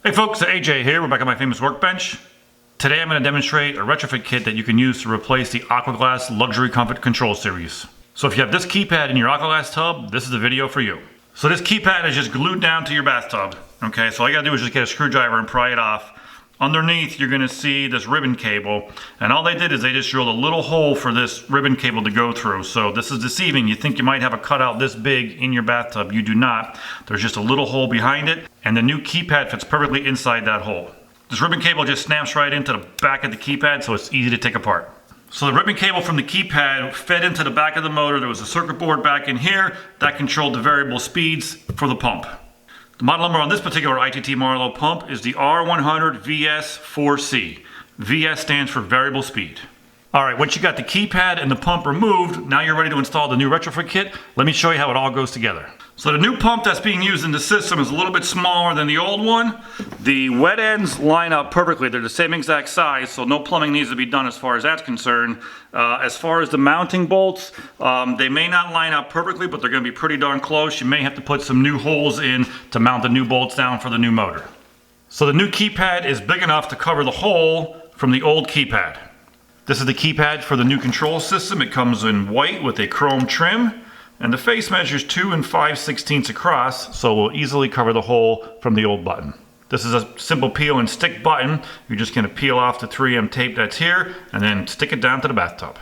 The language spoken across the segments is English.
Hey folks, AJ here. We're back on my famous workbench. Today I'm going to demonstrate a retrofit kit that you can use to replace the Aquaglass Luxury Comfort Control Series. So if you have this keypad in your Aquaglass tub, this is the video for you. So this keypad is just glued down to your bathtub. Okay, so all you gotta do is just get a screwdriver and pry it off. Underneath you're gonna see this ribbon cable, and all they did is they just drilled a little hole for this ribbon cable to go through. So this is deceiving. You think you might have a cutout this big in your bathtub. You do not. There's just a little hole behind it, and the new keypad fits perfectly inside that hole. This ribbon cable just snaps right into the back of the keypad, so it's easy to take apart. So the ribbon cable from the keypad fed into the back of the motor. There was a circuit board back in here that controlled the variable speeds for the pump. The model number on this particular ITT Marlowe pump is the R100 VS4C. VS stands for variable speed. Alright, once you got the keypad and the pump removed, now you're ready to install the new retrofit kit. Let me show you how it all goes together. So the new pump that's being used in the system is a little bit smaller than the old one. The wet ends line up perfectly. They're the same exact size, so no plumbing needs to be done as far as that's concerned. As far as the mounting bolts, they may not line up perfectly, but they're going to be pretty darn close. You may have to put some new holes in to mount the new bolts down for the new motor. So the new keypad is big enough to cover the hole from the old keypad. This is the keypad for the new control system. It comes in white with a chrome trim, and the face measures 2 5/16 across, so we'll easily cover the hole from the old button. This is a simple peel and stick button. You're just going to peel off the 3M tape that's here and then stick it down to the bathtub.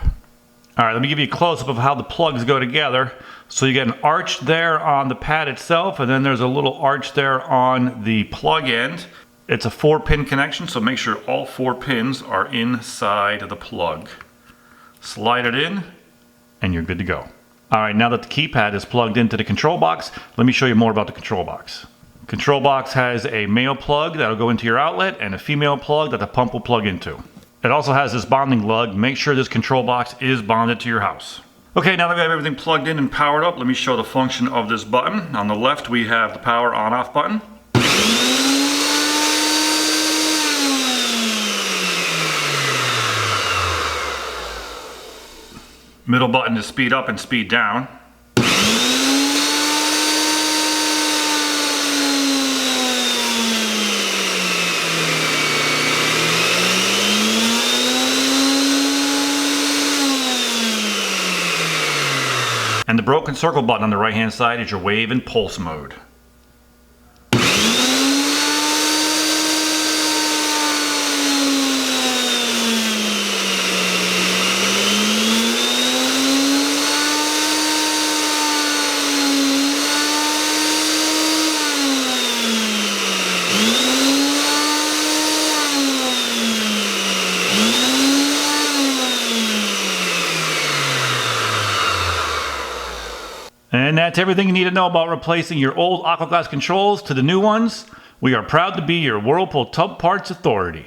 Alright, let me give you a close-up of how the plugs go together. So you get an arch there on the pad itself, and then there's a little arch there on the plug end. It's a 4-pin connection, so make sure all 4 pins are inside of the plug. Slide it in, and you're good to go. Alright, now that the keypad is plugged into the control box, let me show you more about the control box. Control box has a male plug that'll go into your outlet and a female plug that the pump will plug into. It also has this bonding lug. Make sure this control box is bonded to your house. Okay, now that we have everything plugged in and powered up, let me show the function of this button. On the left we have the power on-off button. Middle button is speed up and speed down. And the broken circle button on the right hand side is your wave and pulse mode. And that's everything you need to know about replacing your old Aquaglass controls to the new ones. We are proud to be your Whirlpool Tub Parts Authority.